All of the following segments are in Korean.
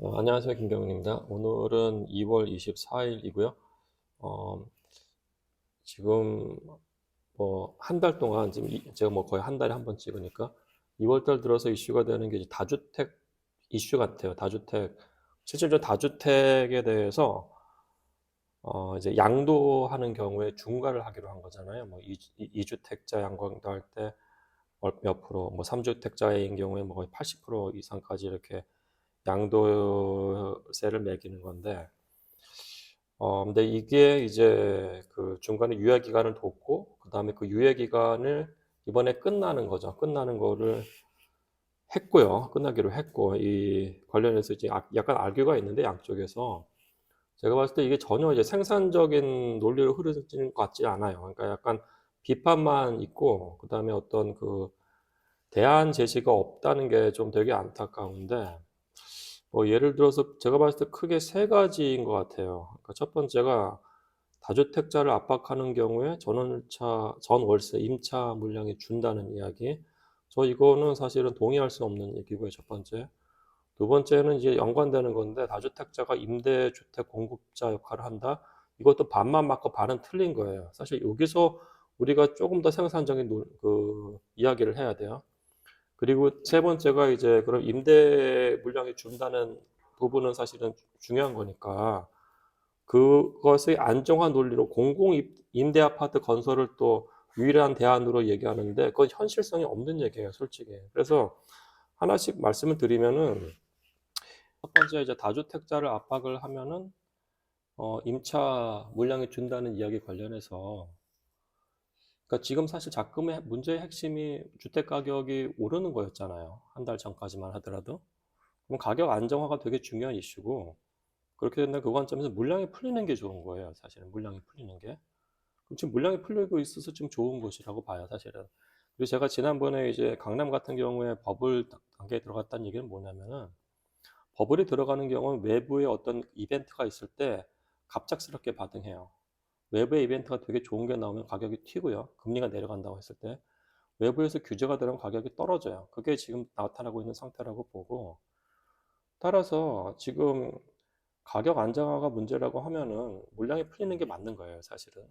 안녕하세요. 김경민입니다. 오늘은 2월 24일이고요. 어, 지금 뭐 한 달 동안 지금 제가 뭐 거의 한 달에 한 번 찍으니까 2월 달 들어서 이슈가 되는 게 이제 다주택 이슈 같아요. 다주택. 실질적으로 다주택에 대해서 이제 양도하는 경우에 중과를 하기로 한 거잖아요. 뭐 2주택자 양도할 때 몇 프로, 뭐 3주택자인 경우에 뭐 거의 80% 이상까지 이렇게 양도세를 매기는 건데, 근데 이게 이제 그 중간에 유예 기간을 뒀고, 그 다음에 그 유예 기간을 이번에 끝나는 거죠. 끝나는 거를 했고요. 끝나기로 했고, 이 관련해서 이제 약간 알교가 있는데, 양쪽에서. 제가 봤을 때 이게 전혀 이제 생산적인 논리로 흐르는 것 같지 않아요. 그러니까 약간 비판만 있고, 그 다음에 어떤 그 대안 제시가 없다는 게 좀 되게 안타까운데, 뭐 예를 들어서 제가 봤을 때 크게 세 가지인 것 같아요. 그러니까 첫 번째가 다주택자를 압박하는 경우에 전월세, 임차 물량이 준다는 이야기. 저 이거는 사실은 동의할 수 없는 얘기고요, 첫 번째. 두 번째는 이제 연관되는 건데, 다주택자가 임대주택 공급자 역할을 한다. 이것도 반만 맞고 반은 틀린 거예요. 사실 여기서 우리가 조금 더 생산적인 그 이야기를 해야 돼요. 그리고 세 번째가 이제 그럼 임대 물량이 준다는 부분은 사실은 중요한 거니까 그것의 안정화 논리로 공공 임대 아파트 건설을 또 유일한 대안으로 얘기하는데 그건 현실성이 없는 얘기예요, 솔직히. 그래서 하나씩 말씀을 드리면은 첫 번째 이제 다주택자를 압박을 하면은 임차 물량이 준다는 이야기 관련해서 그러니까 지금 사실 작금의 문제의 핵심이 주택 가격이 오르는 거였잖아요. 한 달 전까지만 하더라도. 그럼 가격 안정화가 되게 중요한 이슈고 그렇게 된다면 그 관점에서 물량이 풀리는 게 좋은 거예요. 사실은 물량이 풀리는 게. 그럼 지금 물량이 풀리고 있어서 지금 좋은 것이라고 봐요. 사실은. 그리고 제가 지난번에 이제 강남 같은 경우에 버블 단계에 들어갔다는 얘기는 뭐냐면은 버블이 들어가는 경우는 외부에 어떤 이벤트가 있을 때 갑작스럽게 반응해요. 외부의 이벤트가 되게 좋은 게 나오면 가격이 튀고요. 금리가 내려간다고 했을 때 외부에서 규제가 들어가면 가격이 떨어져요. 그게 지금 나타나고 있는 상태라고 보고 따라서 지금 가격 안정화가 문제라고 하면은 물량이 풀리는 게 맞는 거예요, 사실은.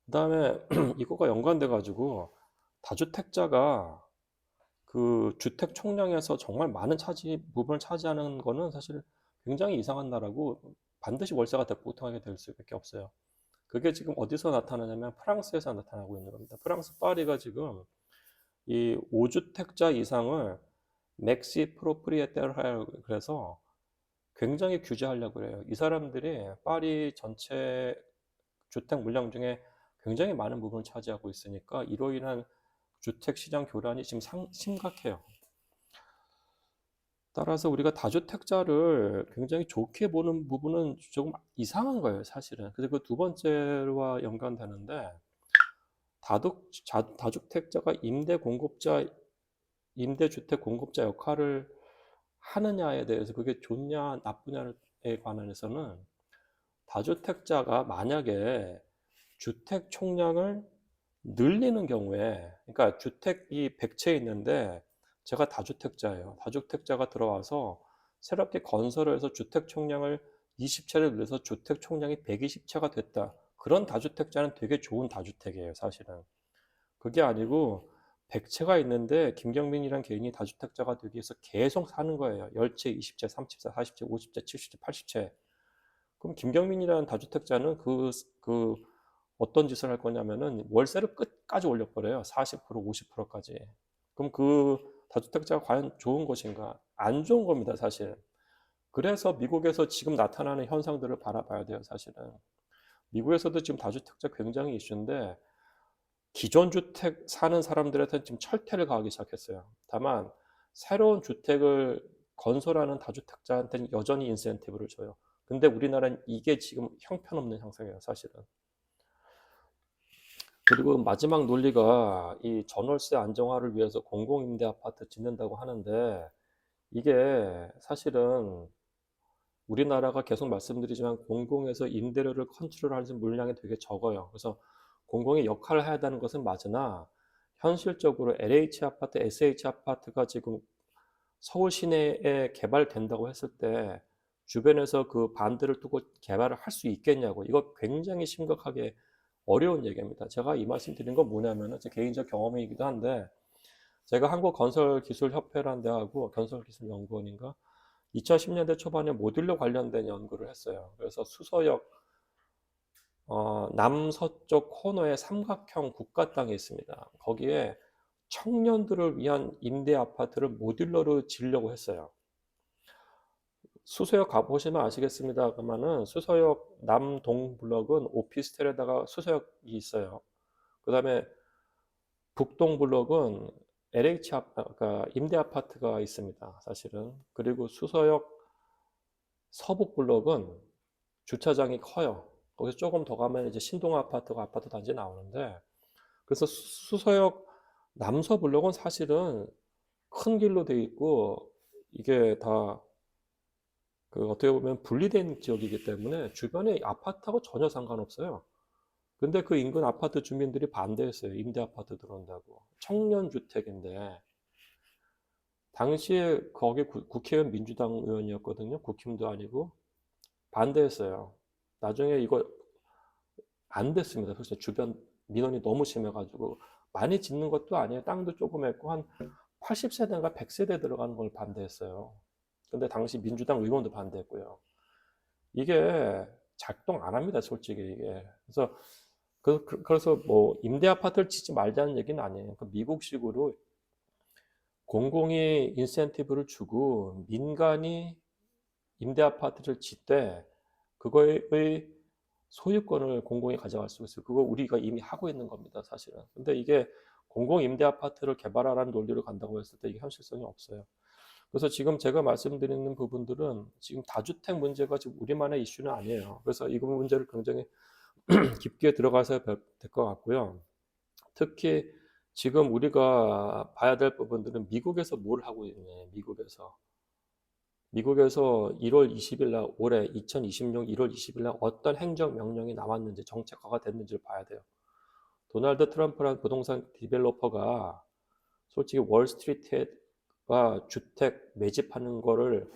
그다음에 이거가 연관돼 가지고 다주택자가 그 주택 총량에서 정말 많은 부분을 차지하는 거는 사실 굉장히 이상한 나라고 반드시 월세가 대폭등하게 될 수밖에 없어요. 그게 지금 어디서 나타나냐면 프랑스에서 나타나고 있는 겁니다. 프랑스 파리가 지금 이 5주택자 이상을 맥시 프로프리에테르 그래서 굉장히 규제하려고 그래요. 이 사람들이 파리 전체 주택 물량 중에 굉장히 많은 부분을 차지하고 있으니까 이로 인한 주택 시장 교란이 지금 심각해요. 따라서 우리가 다주택자를 굉장히 좋게 보는 부분은 조금 이상한 거예요, 사실은. 그리고 두 번째와 연관되는데 다주택자가 임대주택 공급자 역할을 하느냐에 대해서 그게 좋냐 나쁘냐에 관해서는 다주택자가 만약에 주택 총량을 늘리는 경우에, 그러니까 주택이 100채 있는데 제가 다주택자예요. 다주택자가 들어와서 새롭게 건설을 해서 주택 총량을 20채를 늘려서 주택 총량이 120채가 됐다. 그런 다주택자는 되게 좋은 다주택이에요, 사실은. 그게 아니고 100채가 있는데 김경민이란 개인이 다주택자가 되기 위해서 계속 사는 거예요. 10채, 20채, 30채, 40채, 50채, 70채, 80채. 그럼 김경민이라는 다주택자는 그 어떤 짓을 할 거냐면은 월세를 끝까지 올려버려요. 40%, 50%까지. 그럼 그 다주택자가 과연 좋은 것인가? 안 좋은 겁니다, 사실. 그래서 미국에서 지금 나타나는 현상들을 바라봐야 돼요, 사실은. 미국에서도 지금 다주택자 굉장히 이슈인데 기존 주택 사는 사람들한테 지금 철퇴를 가하기 시작했어요. 다만 새로운 주택을 건설하는 다주택자한테는 여전히 인센티브를 줘요. 근데 우리나라는 이게 지금 형편없는 상황이에요, 사실은. 그리고 마지막 논리가 이 전월세 안정화를 위해서 공공임대 아파트 짓는다고 하는데 이게 사실은 우리나라가 계속 말씀드리지만 공공에서 임대료를 컨트롤하는 물량이 되게 적어요. 그래서 공공이 역할을 해야 하는 것은 맞으나 현실적으로 LH 아파트, SH 아파트가 지금 서울 시내에 개발된다고 했을 때 주변에서 그 반대를 두고 개발을 할 수 있겠냐고. 이거 굉장히 심각하게 어려운 얘기입니다. 제가 이 말씀 드린 건 뭐냐면은 제 개인적 경험이기도 한데, 제가 한국건설기술협회라는 데하고 건설기술연구원인가 2010년대 초반에 모듈러 관련된 연구를 했어요. 그래서 수서역 남서쪽 코너에 삼각형 국가 땅이 있습니다. 거기에 청년들을 위한 임대 아파트를 모듈러로 지으려고 했어요. 수서역 가보시면 아시겠습니다만은 수서역 남동 블럭은 오피스텔에다가 수서역이 있어요. 그 다음에 북동 블럭은 그러니까 임대 아파트가 있습니다. 사실은. 그리고 수서역 서북 블럭은 주차장이 커요. 거기서 조금 더 가면 이제 신동 아파트가 아파트 단지 나오는데, 그래서 수서역 남서 블럭은 사실은 큰 길로 돼 있고 이게 다 그 어떻게 보면 분리된 지역이기 때문에 주변에 아파트하고 전혀 상관없어요. 근데 그 인근 아파트 주민들이 반대했어요. 임대 아파트 들어온다고. 청년 주택인데 당시에 거기 국회의원 민주당 의원이었거든요. 국힘도 아니고 반대했어요. 나중에 이거 안 됐습니다. 그래서 주변 민원이 너무 심해가지고 많이 짓는 것도 아니에요. 땅도 조금 했고 한 80세대인가 100세대 들어가는 걸 반대했어요. 근데 당시 민주당 의원도 반대했고요. 이게 작동 안 합니다, 솔직히 이게. 그래서 뭐 임대 아파트를 짓지 말자는 얘기는 아니에요. 그 미국식으로 공공이 인센티브를 주고 민간이 임대 아파트를 짓되 그거의 소유권을 공공이 가져갈 수 있어요. 그거 우리가 이미 하고 있는 겁니다, 사실은. 근데 이게 공공 임대 아파트를 개발하라는 논리로 간다고 했을 때 이게 현실성이 없어요. 그래서 지금 제가 말씀드리는 부분들은 지금 다주택 문제가 지금 우리만의 이슈는 아니에요. 그래서 이 문제를 굉장히 깊게 들어가서 될 것 같고요. 특히 지금 우리가 봐야 될 부분들은 미국에서 뭘 하고 있냐. 미국에서 1월 20일 날 올해 2026 1월 20일 날 어떤 행정명령이 나왔는지 정책화가 됐는지를 봐야 돼요. 도널드 트럼프라는 부동산 디벨로퍼가 솔직히 월스트리트가 주택 매집하는 거를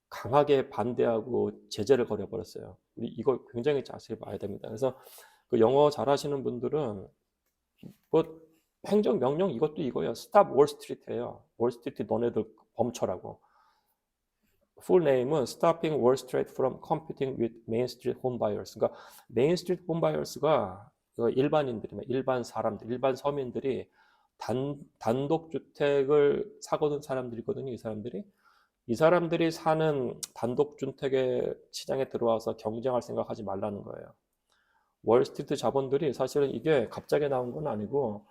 강하게 반대하고 제재를 걸어버렸어요. 우리 이거 굉장히 자세히 봐야 됩니다. 그래서 그 영어 잘하시는 분들은 뭐 행정명령 이것도 이거예요. Stop Wall Street예요. 월스트리트 너네들 멈춰라고. Full name은 Stopping Wall Street from Competing with Main Street Home Buyers. 그러니까 Main Street Home Buyers가 일반인들이, 일반 사람들, 일반 서민들이 단독주택을 사거든 사람들이거든요. 이 사람들이 사는 단독주택의 시장에 들어와서 경쟁할 생각하지 말라는 거예요. 월스트리트 자본들이 사실은 이게 갑자기 나온 건 아니고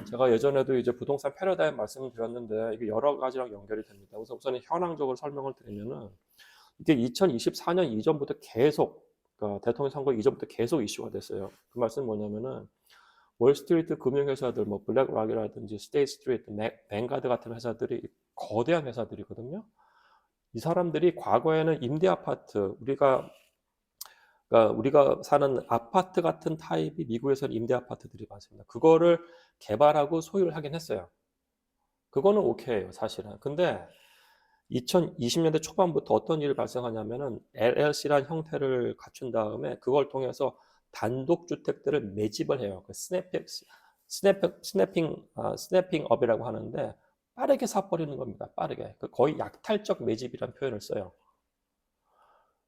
제가 예전에도 이제 부동산 패러다임 말씀을 드렸는데 이게 여러 가지랑 연결이 됩니다. 그래서 우선 현황적으로 설명을 드리면은 이게 2024년 이전부터 계속 그러니까 대통령 선거 이전부터 계속 이슈가 됐어요. 그 말씀은 뭐냐면은 월스트리트 금융회사들 뭐 블랙락이라든지 스테이트 스트리트, 뱅가드 같은 회사들이 거대한 회사들이거든요. 이 사람들이 과거에는 임대 아파트 그러니까 우리가 사는 아파트 같은 타입이 미국에서는 임대 아파트들이 많습니다. 그거를 개발하고 소유를 하긴 했어요. 그거는 오케이예요, 사실은. 근데 2020년대 초반부터 어떤 일이 발생하냐면은 LLC라는 형태를 갖춘 다음에 그걸 통해서 단독주택들을 매집을 해요. 그 스냅핑업이라고 하는데 빠르게 사버리는 겁니다. 빠르게. 거의 약탈적 매집이라는 표현을 써요.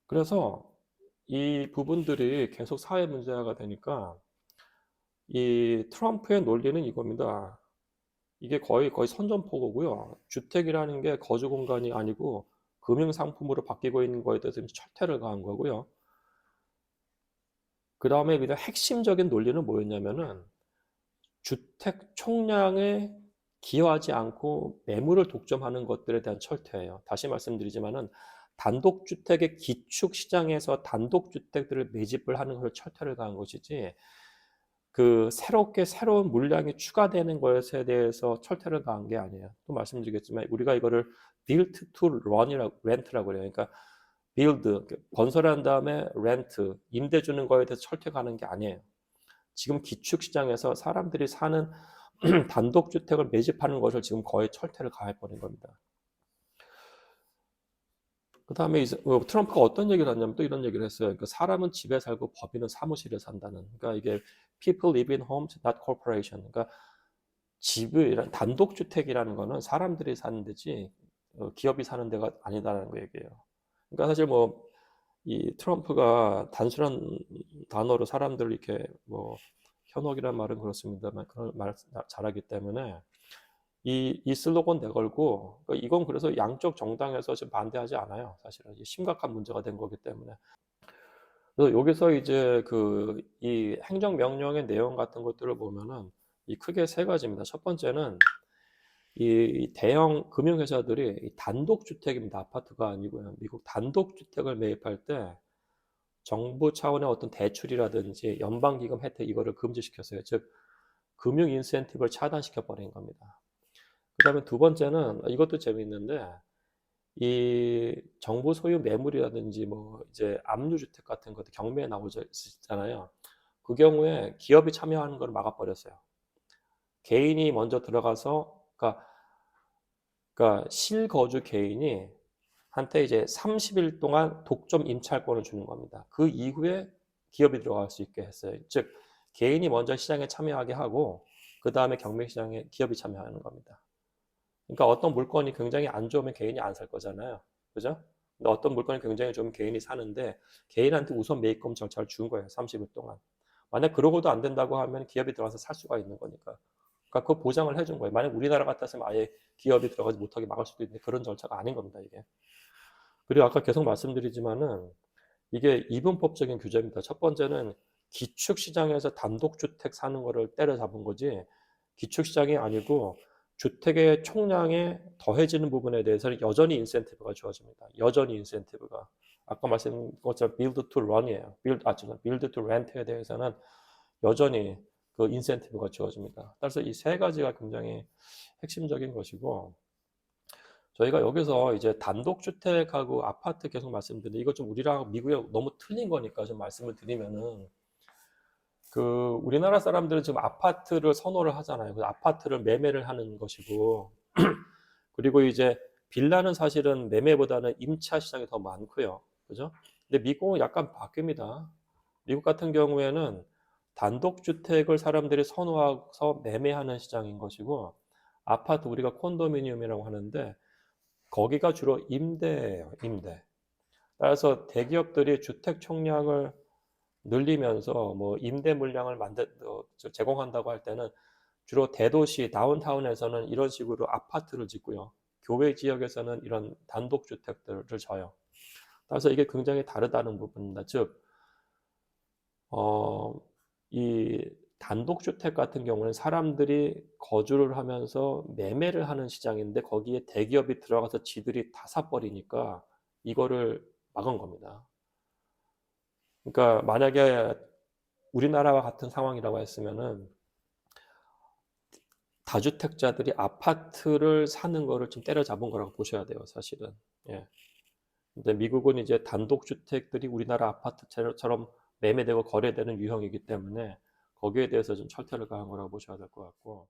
그래서 이 부분들이 계속 사회 문제가 되니까 이 트럼프의 논리는 이겁니다. 이게 거의 선전포고고요. 주택이라는 게 거주 공간이 아니고 금융 상품으로 바뀌고 있는 거에 대해서 철퇴를 가한 거고요. 그 다음에 그냥 핵심적인 논리는 뭐였냐면은 주택 총량에 기여하지 않고 매물을 독점하는 것들에 대한 철퇴예요. 다시 말씀드리지만은 단독주택의 기축 시장에서 단독주택들을 매집을 하는 걸 철퇴를 가한 것이지 그 새로운 물량이 추가되는 것에 대해서 철퇴를 가한 게 아니에요. 또 말씀드리겠지만 우리가 이거를 build to rent라고 그래요. 그러니까 build 건설한 다음에 rent 임대 주는 거에 대해서 철퇴 가는 게 아니에요. 지금 기축 시장에서 사람들이 사는 단독주택을 매집하는 것을 지금 거의 철퇴를 가해버린 겁니다. 그다음에 이제 트럼프가 어떤 얘기를 하냐면 또 이런 얘기를 했어요. 그러니까 사람은 집에 살고 법인은 사무실에 산다는. 그러니까 이게 people live in homes, not corporation. 그러니까 집이란 단독주택이라는 거는 사람들이 사는 데지 기업이 사는 데가 아니다라는 거 얘기예요. 그러니까 사실 뭐 이 트럼프가 단순한 단어로 사람들을 이렇게 뭐 현혹이란 말은 그렇습니다만 그런 말 잘하기 때문에 이 슬로건 내걸고 그러니까 이건 그래서 양쪽 정당에서 지금 반대하지 않아요. 사실은 심각한 문제가 된 거기 때문에. 그래서 여기서 이제 그 이 행정명령의 내용 같은 것들을 보면은 이 크게 세 가지입니다. 첫 번째는 이 대형 금융회사들이 이 단독주택입니다. 아파트가 아니고요. 미국 단독주택을 매입할 때 정부 차원의 어떤 대출이라든지 연방기금 혜택 이거를 금지시켰어요. 즉 금융 인센티브를 차단시켜 버린 겁니다. 그다음에 두 번째는 이것도 재미있는데 이 정부 소유 매물이라든지 뭐 이제 압류주택 같은 것도 경매에 나오잖아요. 그 경우에 기업이 참여하는 걸 막아버렸어요. 개인이 먼저 들어가서 그러니까 실거주 개인이 한테 이제 30일 동안 독점 임차권을 주는 겁니다. 그 이후에 기업이 들어갈 수 있게 했어요. 즉 개인이 먼저 시장에 참여하게 하고 그 다음에 경매 시장에 기업이 참여하는 겁니다. 그러니까 어떤 물건이 굉장히 안 좋으면 개인이 안 살 거잖아요. 그죠? 근데 어떤 물건이 굉장히 좋으면 개인이 사는데 개인한테 우선 매입금 절차를 준 거예요. 30일 동안. 만약 그러고도 안 된다고 하면 기업이 들어가서 살 수가 있는 거니까. 그러니까 그 보장을 해준 거예요. 만약 우리나라 같았으면 아예 기업이 들어가지 못하게 막을 수도 있는데 그런 절차가 아닌 겁니다, 이게. 그리고 아까 계속 말씀드리지만은 이게 이분법적인 규제입니다. 첫 번째는 기축시장에서 단독주택 사는 거를 때려잡은 거지 기축시장이 아니고 주택의 총량에 더해지는 부분에 대해서는 여전히 인센티브가 주어집니다. 여전히 인센티브가. 아까 말씀드린 것처럼 build to run이에요. build to rent에 대해서는 여전히 그 인센티브가 주어집니다. 따라서 이 세 가지가 굉장히 핵심적인 것이고 저희가 여기서 이제 단독주택하고 아파트 계속 말씀드리는데 이거 좀 우리랑 미국이 너무 틀린 거니까 좀 말씀을 드리면은 그 우리나라 사람들은 지금 아파트를 선호를 하잖아요. 그 아파트를 매매를 하는 것이고 그리고 이제 빌라는 사실은 매매보다는 임차 시장이 더 많고요. 그죠? 근데 미국은 약간 바뀝니다. 미국 같은 경우에는 단독주택을 사람들이 선호해서 매매하는 시장인 것이고 아파트 우리가 콘도미니엄이라고 하는데 거기가 주로 임대예요, 임대. 따라서 대기업들이 주택 총량을 늘리면서 뭐 임대 물량을 제공한다고 할 때는 주로 대도시 다운타운에서는 이런 식으로 아파트를 짓고요. 교외 지역에서는 이런 단독주택들을 져요. 따라서 이게 굉장히 다르다는 부분입니다. 즉, 어, 이 단독주택 같은 경우는 사람들이 거주를 하면서 매매를 하는 시장인데 거기에 대기업이 들어가서 지들이 다 사버리니까 이거를 막은 겁니다. 그러니까 만약에 우리나라와 같은 상황이라고 했으면은 다주택자들이 아파트를 사는 거를 좀 때려잡은 거라고 보셔야 돼요, 사실은. 예. 근데 미국은 이제 단독주택들이 우리나라 아파트처럼 매매되고 거래되는 유형이기 때문에 거기에 대해서 좀 철퇴를 가한 거라고 보셔야 될 것 같고.